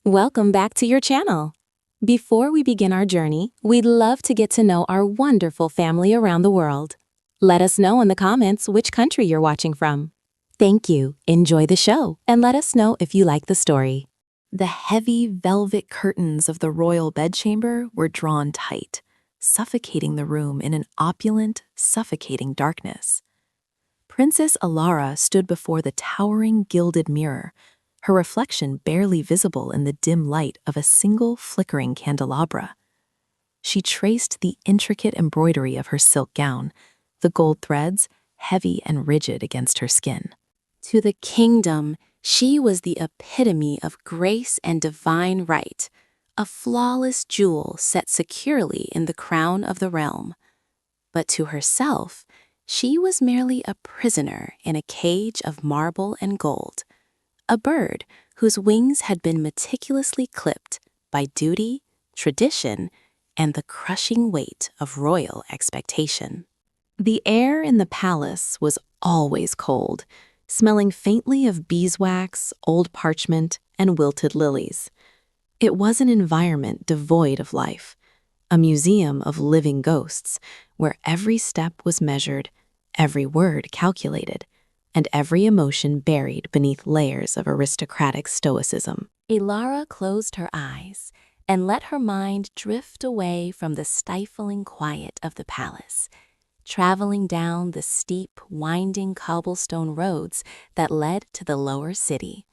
Welcome back to your channel. Before we begin our journey, we'd love to get to know our wonderful family around the world. Let us know in the comments which country you're watching from. Thank you, enjoy the show, and let us know if you like the story. The heavy velvet curtains of the royal bedchamber were drawn tight, suffocating the room in an opulent, suffocating darkness. Princess Alara stood before the towering gilded mirror, her reflection barely visible in the dim light of a single flickering candelabra. She traced the intricate embroidery of her silk gown, the gold threads heavy and rigid against her skin. To the kingdom, she was the epitome of grace and divine right, a flawless jewel set securely in the crown of the realm. But to herself, she was merely a prisoner in a cage of marble and gold, a bird whose wings had been meticulously clipped by duty, tradition, and the crushing weight of royal expectation. The air in the palace was always cold, smelling faintly of beeswax, old parchment, and wilted lilies. It was an environment devoid of life, a museum of living ghosts, where every step was measured, every word calculated, and every emotion buried beneath layers of aristocratic stoicism. Alara closed her eyes and let her mind drift away from the stifling quiet of the palace, traveling down the steep, winding cobblestone roads that led to the lower city.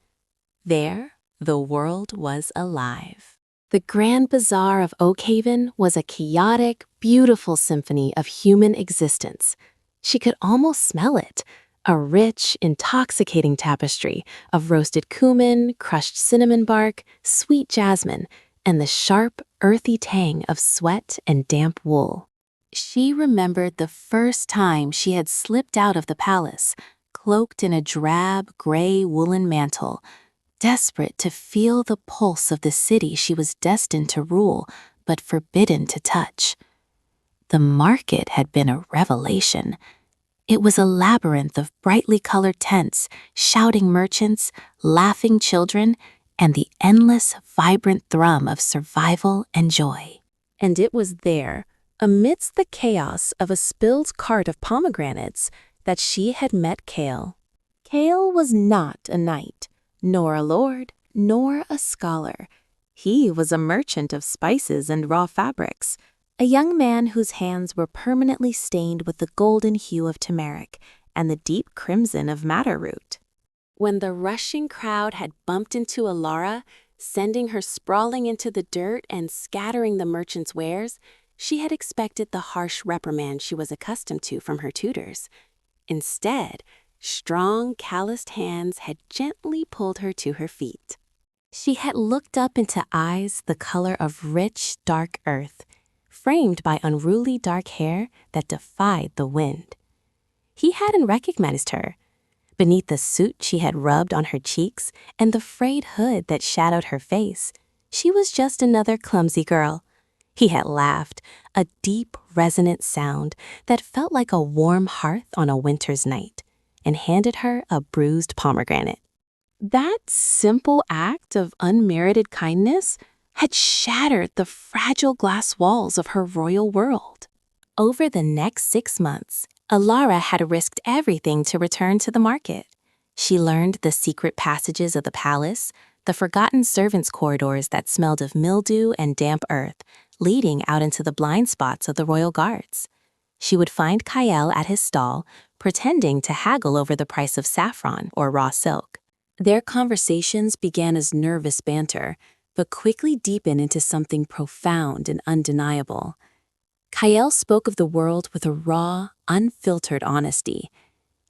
There, the world was alive. The Grand Bazaar of Oakhaven was a chaotic, beautiful symphony of human existence. She could almost smell it, a rich, intoxicating tapestry of roasted cumin, crushed cinnamon bark, sweet jasmine, and the sharp, earthy tang of sweat and damp wool. She remembered the first time she had slipped out of the palace, cloaked in a drab, gray woolen mantle, desperate to feel the pulse of the city she was destined to rule, but forbidden to touch. The market had been a revelation. It was a labyrinth of brightly colored tents, shouting merchants, laughing children, and the endless, vibrant thrum of survival and joy. And it was there, amidst the chaos of a spilled cart of pomegranates, that she had met Kale. Kale was not a knight, nor a lord, nor a scholar. He was a merchant of spices and raw fabrics, a young man whose hands were permanently stained with the golden hue of turmeric and the deep crimson of madder root. When the rushing crowd had bumped into Alara, sending her sprawling into the dirt and scattering the merchant's wares, she had expected the harsh reprimand she was accustomed to from her tutors. Instead, strong, calloused hands had gently pulled her to her feet. She had looked up into eyes the color of rich, dark earth, framed by unruly dark hair that defied the wind. He hadn't recognized her. Beneath the soot she had rubbed on her cheeks and the frayed hood that shadowed her face, she was just another clumsy girl. He had laughed, a deep, resonant sound that felt like a warm hearth on a winter's night, and handed her a bruised pomegranate. That simple act of unmerited kindness had shattered the fragile glass walls of her royal world. Over the next 6 months, Alara had risked everything to return to the market. She learned the secret passages of the palace, the forgotten servants' corridors that smelled of mildew and damp earth, leading out into the blind spots of the royal guards. She would find Kyle at his stall, pretending to haggle over the price of saffron or raw silk. Their conversations began as nervous banter, but quickly deepened into something profound and undeniable. Kyle spoke of the world with a raw, unfiltered honesty.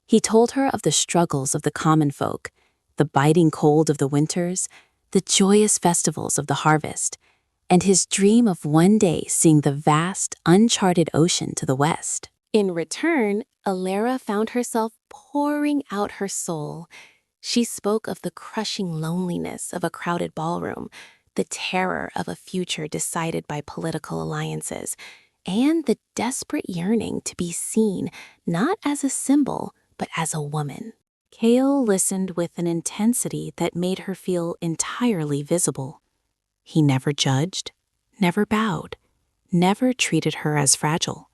He told her of the struggles of the common folk, the biting cold of the winters, the joyous festivals of the harvest, and his dream of one day seeing the vast, uncharted ocean to the west. In return, Alara found herself pouring out her soul. She spoke of the crushing loneliness of a crowded ballroom, the terror of a future decided by political alliances, and the desperate yearning to be seen not as a symbol, but as a woman. Kale listened with an intensity that made her feel entirely visible. He never judged, never bowed, never treated her as fragile.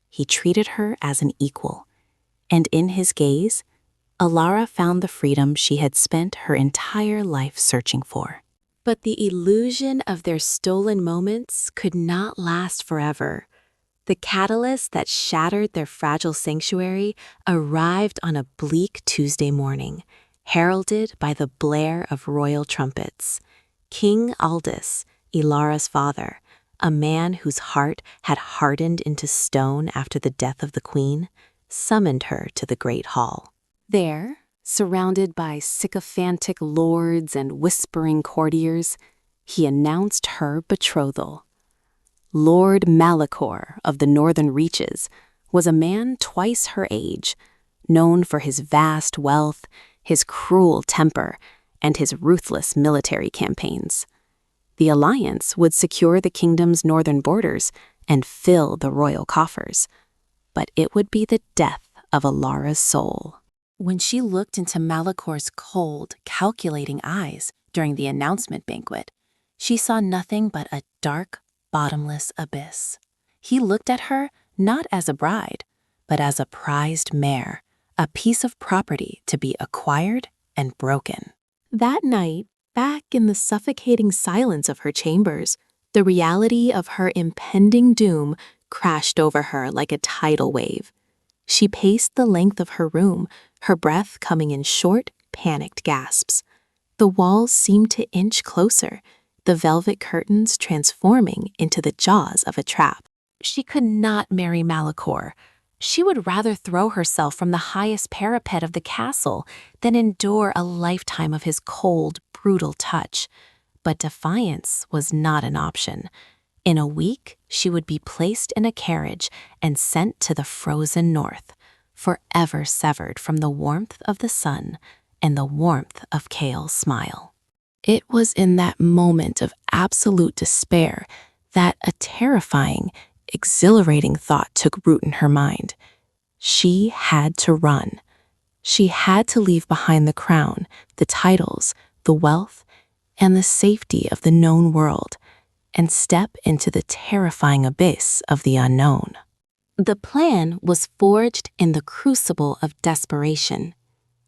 He treated her as an equal, and in his gaze, Alara found the freedom she had spent her entire life searching for. But the illusion of their stolen moments could not last forever. The catalyst that shattered their fragile sanctuary arrived on a bleak Tuesday morning, heralded by the blare of royal trumpets. King Aldous, Ilara's father, a man whose heart had hardened into stone after the death of the queen, summoned her to the great hall. There, surrounded by sycophantic lords and whispering courtiers, he announced her betrothal. Lord Malachor of the Northern Reaches was a man twice her age, known for his vast wealth, his cruel temper, and his ruthless military campaigns. The alliance would secure the kingdom's northern borders and fill the royal coffers, but it would be the death of Alara's soul. When she looked into Malachor's cold, calculating eyes during the announcement banquet, she saw nothing but a dark, bottomless abyss. He looked at her not as a bride, but as a prized mare, a piece of property to be acquired and broken. That night, back in the suffocating silence of her chambers, the reality of her impending doom crashed over her like a tidal wave. She paced the length of her room, her breath coming in short, panicked gasps. The walls seemed to inch closer, the velvet curtains transforming into the jaws of a trap. She could not marry Malachor. She would rather throw herself from the highest parapet of the castle than endure a lifetime of his cold, brutal touch. But defiance was not an option. In a week, she would be placed in a carriage and sent to the frozen north, forever severed from the warmth of the sun and the warmth of Kael's smile. It was in that moment of absolute despair that a terrifying, exhilarating thought took root in her mind. She had to run. She had to leave behind the crown, the titles, the wealth, and the safety of the known world, and step into the terrifying abyss of the unknown. The plan was forged in the crucible of desperation.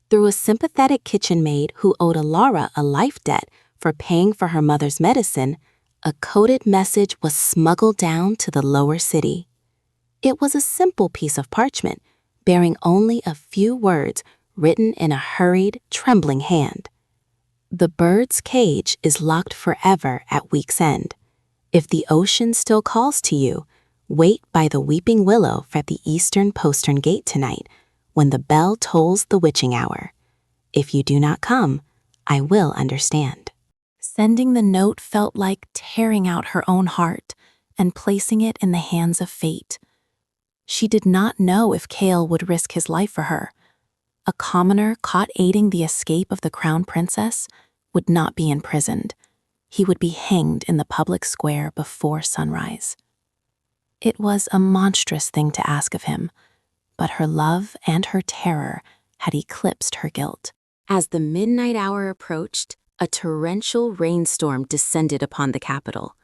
Through a sympathetic kitchen maid who owed Alara a life debt for paying for her mother's medicine, a coded message was smuggled down to the lower city. It was a simple piece of parchment, bearing only a few words written in a hurried, trembling hand. The bird's cage is locked forever at week's end. If the ocean still calls to you, wait by the weeping willow at the eastern postern gate tonight, when the bell tolls the witching hour. If you do not come, I will understand. Sending the note felt like tearing out her own heart and placing it in the hands of fate. She did not know if Kael would risk his life for her. A commoner caught aiding the escape of the crown princess would not be imprisoned. He would be hanged in the public square before sunrise. It was a monstrous thing to ask of him, but her love and her terror had eclipsed her guilt. As the midnight hour approached, a torrential rainstorm descended upon the capital.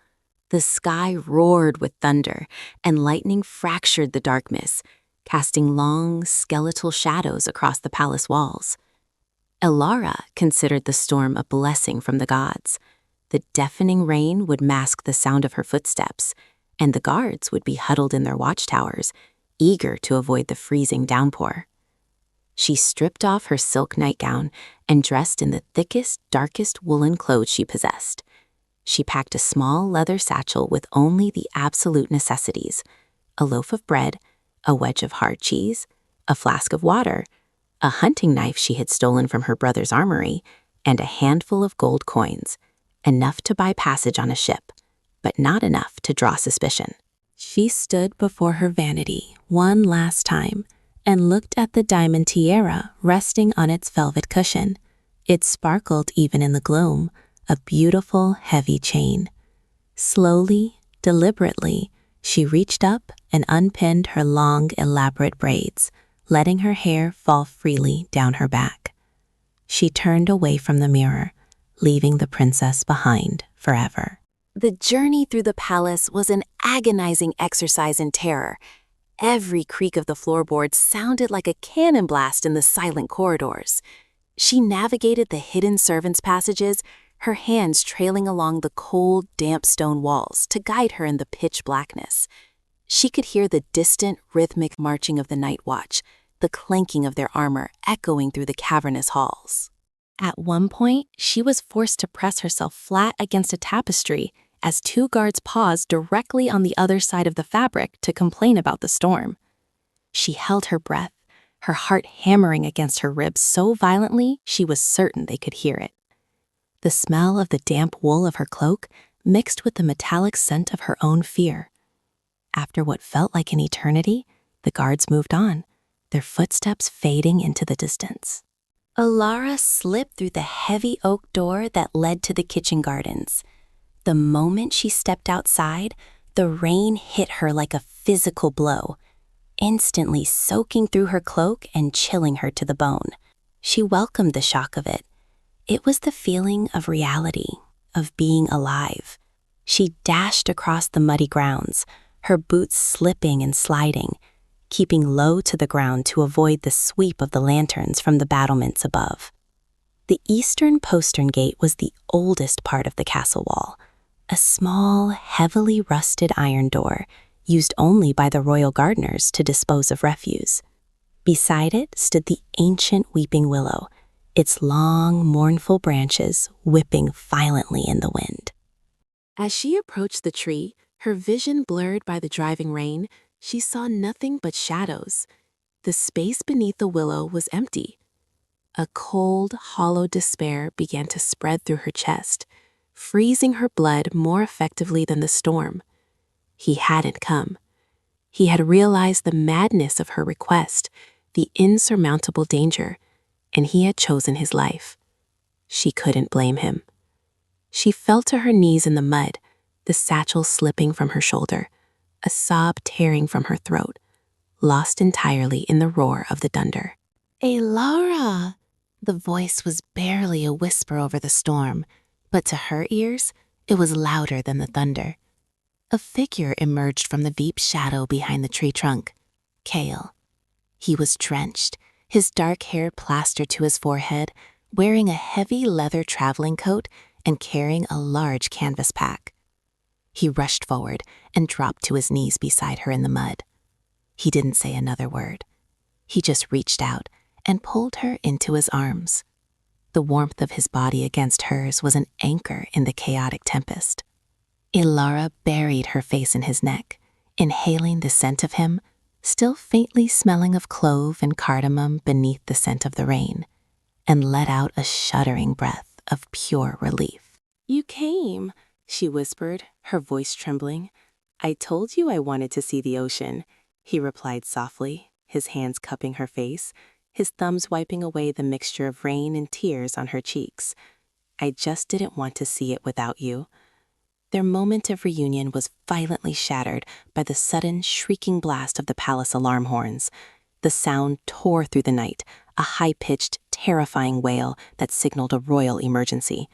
The sky roared with thunder, and lightning fractured the darkness, casting long, skeletal shadows across the palace walls. Alara considered the storm a blessing from the gods. The deafening rain would mask the sound of her footsteps, and the guards would be huddled in their watchtowers, eager to avoid the freezing downpour. She stripped off her silk nightgown and dressed in the thickest, darkest woolen clothes she possessed. She packed a small leather satchel with only the absolute necessities: a loaf of bread, a wedge of hard cheese, a flask of water, a hunting knife she had stolen from her brother's armory, and a handful of gold coins, enough to buy passage on a ship, but not enough to draw suspicion. She stood before her vanity one last time and looked at the diamond tiara resting on its velvet cushion. It sparkled even in the gloom, a beautiful, heavy chain. Slowly, deliberately, she reached up and unpinned her long, elaborate braids, letting her hair fall freely down her back. She turned away from the mirror, leaving the princess behind forever. The journey through the palace was an agonizing exercise in terror. Every creak of the floorboards sounded like a cannon blast in the silent corridors. She navigated the hidden servants' passages, her hands trailing along the cold, damp stone walls to guide her in the pitch blackness. She could hear the distant, rhythmic marching of the night watch, the clanking of their armor echoing through the cavernous halls. At one point, she was forced to press herself flat against a tapestry as two guards paused directly on the other side of the fabric to complain about the storm. She held her breath, her heart hammering against her ribs so violently she was certain they could hear it. The smell of the damp wool of her cloak mixed with the metallic scent of her own fear. After what felt like an eternity, the guards moved on, their footsteps fading into the distance. Alara slipped through the heavy oak door that led to the kitchen gardens. The moment she stepped outside, the rain hit her like a physical blow, instantly soaking through her cloak and chilling her to the bone. She welcomed the shock of it. It was the feeling of reality, of being alive. She dashed across the muddy grounds, her boots slipping and sliding, keeping low to the ground to avoid the sweep of the lanterns from the battlements above. The eastern postern gate was the oldest part of the castle wall, a small, heavily rusted iron door used only by the royal gardeners to dispose of refuse. Beside it stood the ancient weeping willow, its long, mournful branches whipping violently in the wind. As she approached the tree, her vision blurred by the driving rain, she saw nothing but shadows. The space beneath the willow was empty. A cold, hollow despair began to spread through her chest, freezing her blood more effectively than the storm. He hadn't come. He had realized the madness of her request, the insurmountable danger, and he had chosen his life. She couldn't blame him. She fell to her knees in the mud, the satchel slipping from her shoulder, a sob tearing from her throat, lost entirely in the roar of the thunder. "Alara!" The voice was barely a whisper over the storm, but to her ears, it was louder than the thunder. A figure emerged from the deep shadow behind the tree trunk. Kale. He was drenched, his dark hair plastered to his forehead, wearing a heavy leather traveling coat and carrying a large canvas pack. He rushed forward and dropped to his knees beside her in the mud. He didn't say another word. He just reached out and pulled her into his arms. The warmth of his body against hers was an anchor in the chaotic tempest. Ilara buried her face in his neck, inhaling the scent of him, still faintly smelling of clove and cardamom beneath the scent of the rain, and let out a shuddering breath of pure relief. "You came," she whispered, her voice trembling. "I told you I wanted to see the ocean," he replied softly, his hands cupping her face, his thumbs wiping away the mixture of rain and tears on her cheeks. "I just didn't want to see it without you." Their moment of reunion was violently shattered by the sudden shrieking blast of the palace alarm horns. The sound tore through the night, a high-pitched, terrifying wail that signaled a royal emergency.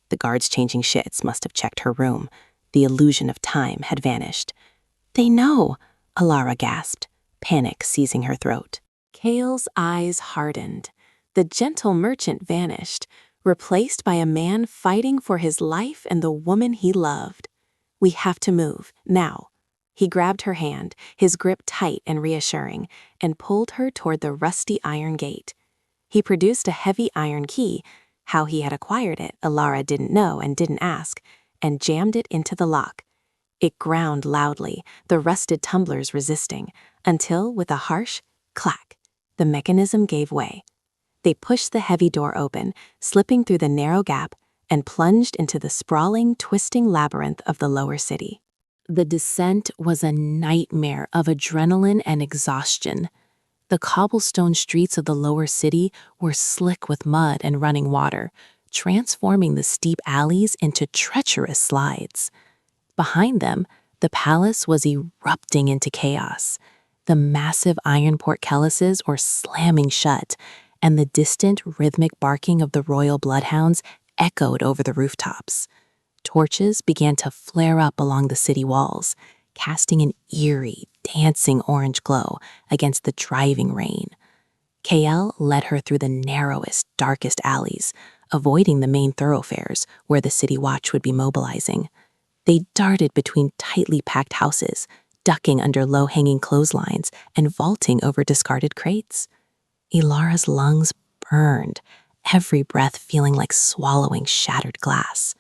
The guards changing shits must have checked her room. The illusion of time had vanished. "They know," Alara gasped, panic seizing her throat. Kale's eyes hardened. The gentle merchant vanished, replaced by a man fighting for his life and the woman he loved. "We have to move, now." He grabbed her hand, his grip tight and reassuring, and pulled her toward the rusty iron gate. He produced a heavy iron key. How he had acquired it, Alara didn't know and didn't ask, and jammed it into the lock. It ground loudly, the rusted tumblers resisting, until, with a harsh clack, the mechanism gave way. They pushed the heavy door open, slipping through the narrow gap, and plunged into the sprawling, twisting labyrinth of the lower city. The descent was a nightmare of adrenaline and exhaustion. The cobblestone streets of the lower city were slick with mud and running water, transforming the steep alleys into treacherous slides. Behind them, the palace was erupting into chaos. The massive iron portcullises were slamming shut, and the distant, rhythmic barking of the royal bloodhounds echoed over the rooftops. Torches began to flare up along the city walls, casting an eerie, dancing orange glow against the driving rain. Kael led her through the narrowest, darkest alleys, avoiding the main thoroughfares where the city watch would be mobilizing. They darted between tightly packed houses, ducking under low-hanging clotheslines and vaulting over discarded crates. Ilara's lungs burned, every breath feeling like swallowing shattered glass.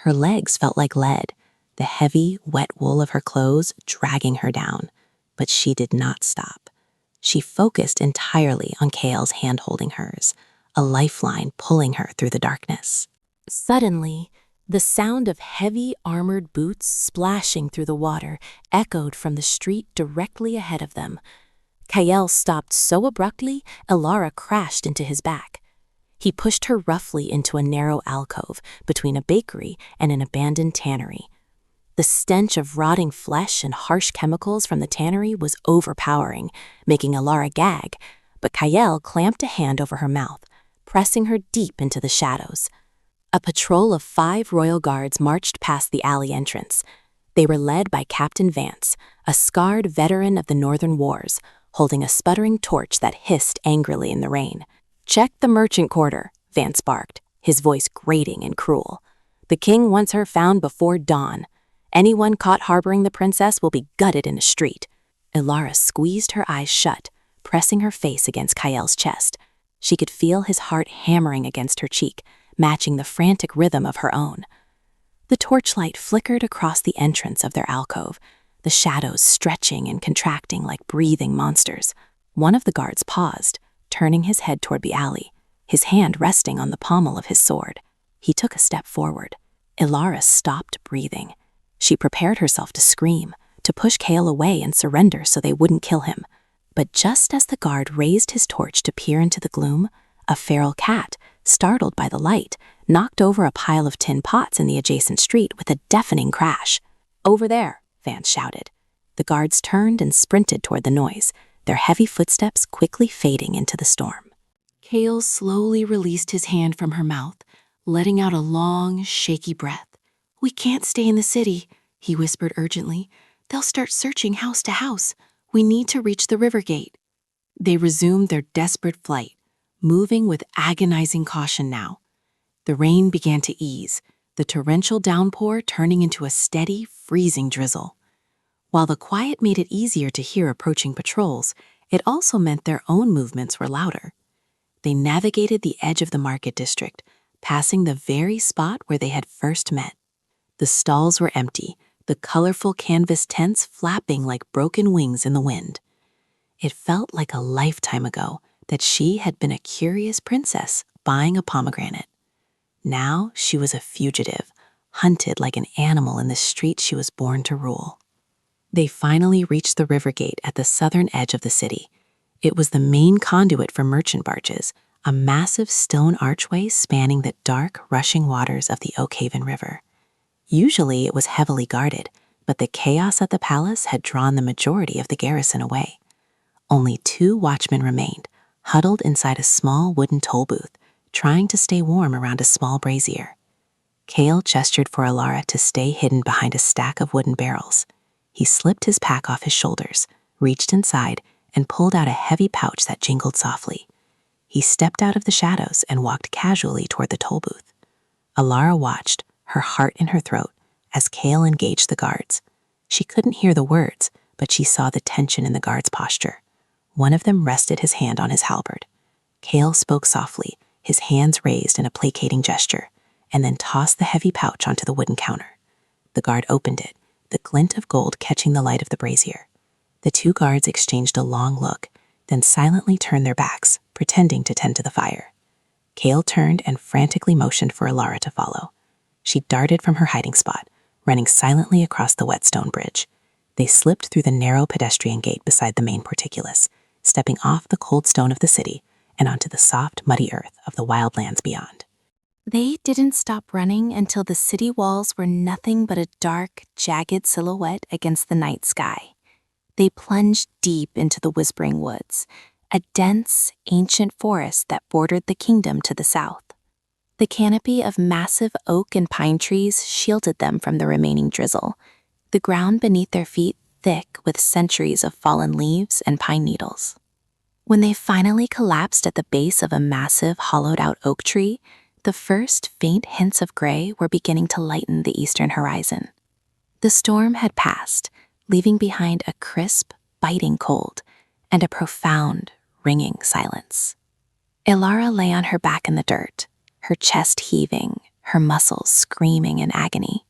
Her legs felt like lead, the heavy, wet wool of her clothes dragging her down. But she did not stop. She focused entirely on Kael's hand holding hers, a lifeline pulling her through the darkness. Suddenly, the sound of heavy armored boots splashing through the water echoed from the street directly ahead of them. Kael stopped so abruptly, Ilara crashed into his back. He pushed her roughly into a narrow alcove between a bakery and an abandoned tannery. The stench of rotting flesh and harsh chemicals from the tannery was overpowering, making Ilara gag, but Kael clamped a hand over her mouth, pressing her deep into the shadows. A patrol of 5 royal guards marched past the alley entrance. They were led by Captain Vance, a scarred veteran of the Northern Wars, holding a sputtering torch that hissed angrily in the rain. "Check the merchant quarter," Vance barked, his voice grating and cruel. "The king wants her found before dawn. Anyone caught harboring the princess will be gutted in the street." Ilara squeezed her eyes shut, pressing her face against Kael's chest. She could feel his heart hammering against her cheek, matching the frantic rhythm of her own. The torchlight flickered across the entrance of their alcove, the shadows stretching and contracting like breathing monsters. One of the guards paused, turning his head toward the alley, his hand resting on the pommel of his sword. He took a step forward. Ilara stopped breathing. She prepared herself to scream, to push Kael away and surrender so they wouldn't kill him. But just as the guard raised his torch to peer into the gloom, a feral cat, startled by the light, knocked over a pile of tin pots in the adjacent street with a deafening crash. "Over there," Vance shouted. The guards turned and sprinted toward the noise, their heavy footsteps quickly fading into the storm. Kael slowly released his hand from her mouth, letting out a long, shaky breath. "We can't stay in the city," he whispered urgently. "They'll start searching house to house. We need to reach the river gate." They resumed their desperate flight, moving with agonizing caution now. The rain began to ease, the torrential downpour turning into a steady, freezing drizzle. While the quiet made it easier to hear approaching patrols, it also meant their own movements were louder. They navigated the edge of the market district, passing the very spot where they had first met. The stalls were empty, the colorful canvas tents flapping like broken wings in the wind. It felt like a lifetime ago that she had been a curious princess buying a pomegranate. Now she was a fugitive, hunted like an animal in the street she was born to rule. They finally reached the river gate at the southern edge of the city. It was the main conduit for merchant barges, a massive stone archway spanning the dark, rushing waters of the Oakhaven River. Usually it was heavily guarded, but the chaos at the palace had drawn the majority of the garrison away. Only 2 watchmen remained, huddled inside a small wooden toll booth, trying to stay warm around a small brazier. Kael gestured for Ilara to stay hidden behind a stack of wooden barrels. He slipped his pack off his shoulders, reached inside, and pulled out a heavy pouch that jingled softly. He stepped out of the shadows and walked casually toward the toll booth. Ilara watched, her heart in her throat, as Kael engaged the guards. She couldn't hear the words, but she saw the tension in the guards' posture. One of them rested his hand on his halberd. Kael spoke softly, his hands raised in a placating gesture, and then tossed the heavy pouch onto the wooden counter. The guard opened it, the glint of gold catching the light of the brazier. The 2 guards exchanged a long look, then silently turned their backs, pretending to tend to the fire. Kael turned and frantically motioned for Ilara to follow. She darted from her hiding spot, running silently across the wet stone bridge. They slipped through the narrow pedestrian gate beside the main portcullis, stepping off the cold stone of the city and onto the soft, muddy earth of the wild lands beyond. They didn't stop running until the city walls were nothing but a dark, jagged silhouette against the night sky. They plunged deep into the Whispering Woods, a dense, ancient forest that bordered the kingdom to the south. The canopy of massive oak and pine trees shielded them from the remaining drizzle, the ground beneath their feet thick with centuries of fallen leaves and pine needles. When they finally collapsed at the base of a massive hollowed-out oak tree, the first faint hints of gray were beginning to lighten the eastern horizon. The storm had passed, leaving behind a crisp, biting cold and a profound, ringing silence. Ilara lay on her back in the dirt, her chest heaving, her muscles screaming in agony.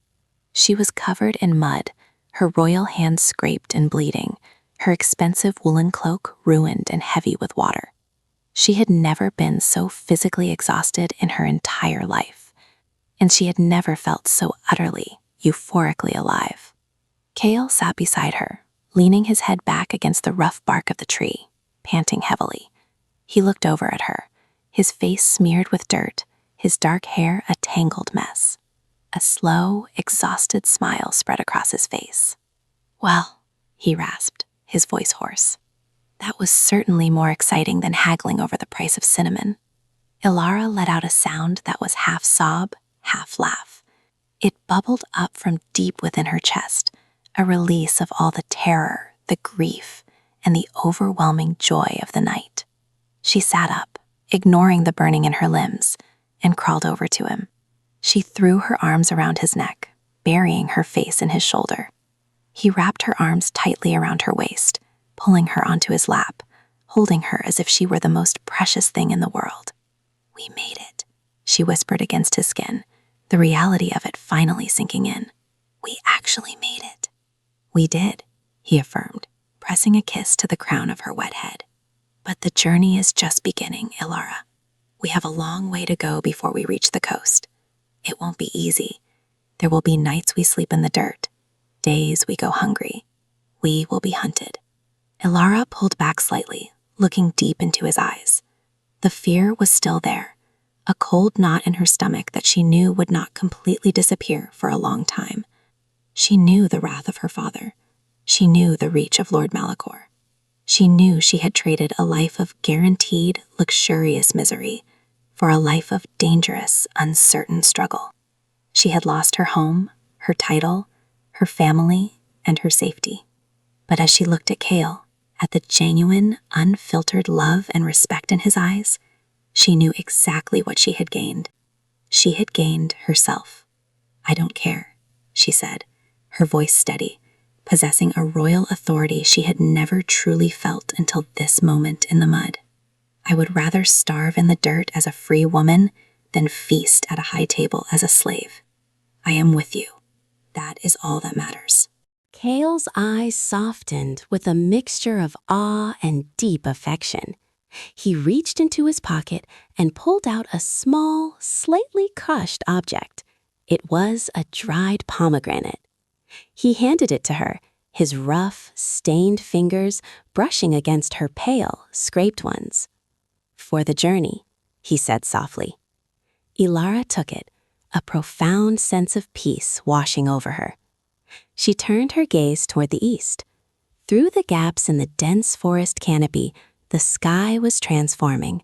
She was covered in mud, her royal hands scraped and bleeding, her expensive woolen cloak ruined and heavy with water. She had never been so physically exhausted in her entire life, and she had never felt so utterly, euphorically alive. Kale sat beside her, leaning his head back against the rough bark of the tree, panting heavily. He looked over at her, his face smeared with dirt, his dark hair a tangled mess. A slow, exhausted smile spread across his face. "Well," he rasped, his voice hoarse. "That was certainly more exciting than haggling over the price of cinnamon." Ilara let out a sound that was half sob, half laugh. It bubbled up from deep within her chest, a release of all the terror, the grief, and the overwhelming joy of the night. She sat up, ignoring the burning in her limbs, and crawled over to him. She threw her arms around his neck, burying her face in his shoulder. He wrapped her arms tightly around her waist, pulling her onto his lap, holding her as if she were the most precious thing in the world. "We made it," she whispered against his skin, the reality of it finally sinking in. "We actually made it." "We did," he affirmed, pressing a kiss to the crown of her wet head. "But the journey is just beginning, Ilara. We have a long way to go before we reach the coast. It won't be easy. There will be nights we sleep in the dirt, days we go hungry. We will be hunted." Ilara pulled back slightly, looking deep into his eyes. The fear was still there, a cold knot in her stomach that she knew would not completely disappear for a long time. She knew the wrath of her father. She knew the reach of Lord Malachor. She knew she had traded a life of guaranteed, luxurious misery for a life of dangerous, uncertain struggle. She had lost her home, her title, her family, and her safety. But as she looked at Kale, at the genuine, unfiltered love and respect in his eyes, she knew exactly what she had gained. She had gained herself. "I don't care," she said, her voice steady, possessing a royal authority she had never truly felt until this moment in the mud. "I would rather starve in the dirt as a free woman than feast at a high table as a slave. I am with you. That is all that matters." Kale's eyes softened with a mixture of awe and deep affection. He reached into his pocket and pulled out a small, slightly crushed object. It was a dried pomegranate. He handed it to her, his rough, stained fingers brushing against her pale, scraped ones. "For the journey," he said softly. Ilara took it, a profound sense of peace washing over her. She turned her gaze toward the east. Through the gaps in the dense forest canopy, the sky was transforming.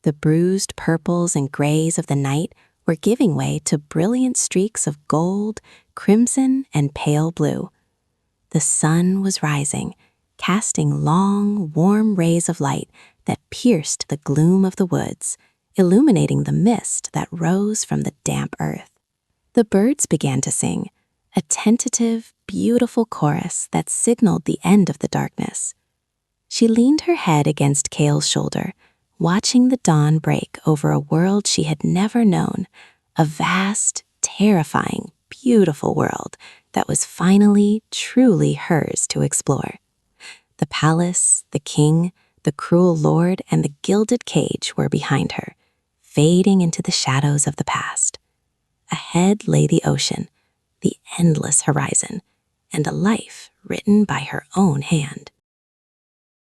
The bruised purples and grays of the night were giving way to brilliant streaks of gold, crimson, and pale blue. The sun was rising, casting long, warm rays of light that pierced the gloom of the woods, illuminating the mist that rose from the damp earth. The birds began to sing, a tentative, beautiful chorus that signaled the end of the darkness. She leaned her head against Kale's shoulder, watching the dawn break over a world she had never known, a vast, terrifying, beautiful world that was finally, truly hers to explore. The palace, the king, the cruel lord, and the gilded cage were behind her, fading into the shadows of the past. Ahead lay the ocean, the endless horizon, and a life written by her own hand.